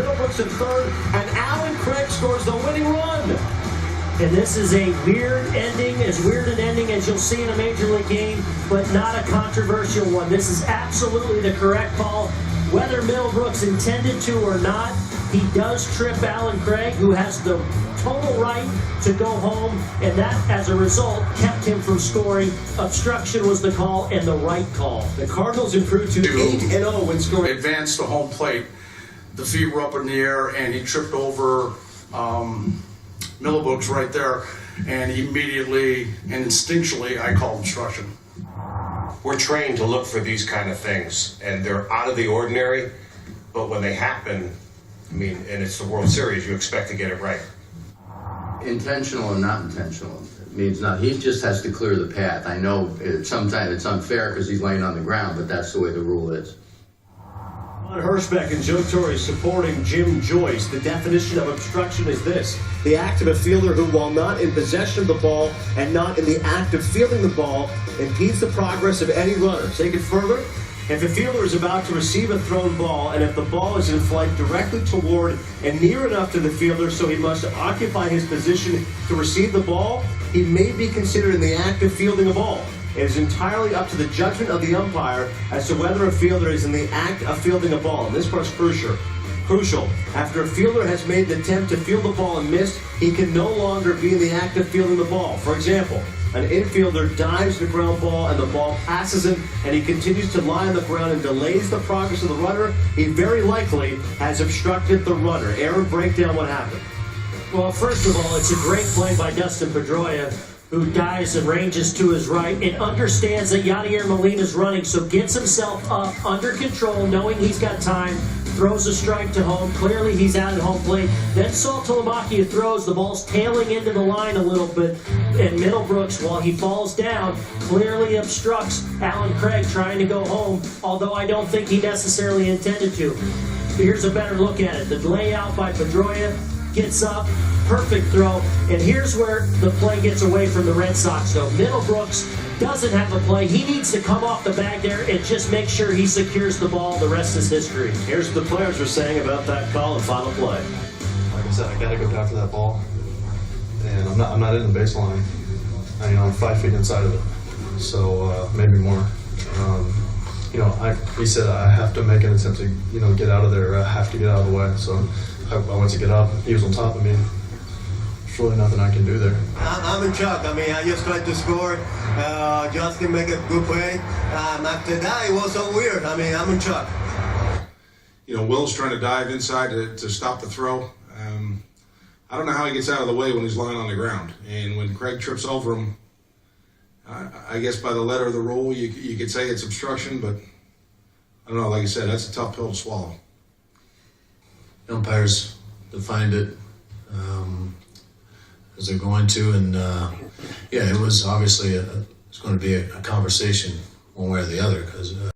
Middlebrooks in third, and Alan Craig scores the winning run. And this is a weird ending, as weird an ending as you'll see in a Major League game, but not a controversial one. This is absolutely the correct call. Whether Middlebrooks intended to or not, he does trip Alan Craig, who has the total right to go home, and that, as a result, kept him from scoring. Obstruction was the call and the right call. The Cardinals improved to 8-0 when scoring. Advanced to home plate. The feet were up in the air, and he tripped over Middlebrooks right there, and immediately and instinctually I called obstruction. We're trained to look for these kind of things, and they're out of the ordinary, but when they happen, I mean, and it's the World Series, you expect to get it right. Intentional and not intentional means not. He just has to clear the path. I know sometimes it's unfair because he's laying on the ground, but that's the way the rule is. Ron Hirschbeck and Joe Torre supporting Jim Joyce. The definition of obstruction is this: the act of a fielder who, while not in possession of the ball and not in the act of fielding the ball, impedes the progress of any runner. Take it further. If a fielder is about to receive a thrown ball, and if the ball is in flight directly toward and near enough to the fielder so he must occupy his position to receive the ball, he may be considered in the act of fielding a ball. It is entirely up to the judgment of the umpire as to whether a fielder is in the act of fielding a ball. And this part's crucial. After a fielder has made an attempt to field the ball and missed, he can no longer be in the act of fielding the ball. For example, an infielder dives the ground ball and the ball passes him, and he continues to lie on the ground and delays the progress of the runner. He very likely has obstructed the runner. Aaron, break down what happened. Well, first of all, it's a great play by Dustin Pedroia, who dives and ranges to his right and understands that Yadier Molina's running, so gets himself up under control, knowing he's got time, throws a strike to home. Clearly he's out at home plate. Then Saul Telemakia throws. The ball's tailing into the line a little bit, and Middlebrooks, while he falls down, clearly obstructs Alan Craig trying to go home, although I don't think he necessarily intended to. Here's a better look at it. The layout by Pedroia, gets up, perfect throw, and here's where the play gets away from the Red Sox, though. Middlebrooks doesn't have a play. He needs to come off the bag there and just make sure he secures the ball. The rest is history. Here's what the players are saying about that call and final play. Like I said, I got to go after that ball, and I'm not in the baseline. I'm 5 feet inside of it, so maybe more. He said I have to make an attempt to get out of there. I have to get out of the way. So I went to get up. He was on top of me. There's really nothing I can do there. I'm in shock. I just tried to score. Justin make a good play. After that, it was so weird. I'm in shock. Will's trying to dive inside to stop the throw. I don't know how he gets out of the way when he's lying on the ground. And when Craig trips over him, I guess by the letter of the rule, you could say it's obstruction, but I don't know. Like I said, that's a tough pill to swallow. Umpires defined it as they're going to, and it was obviously it's going to be a conversation one way or the other, because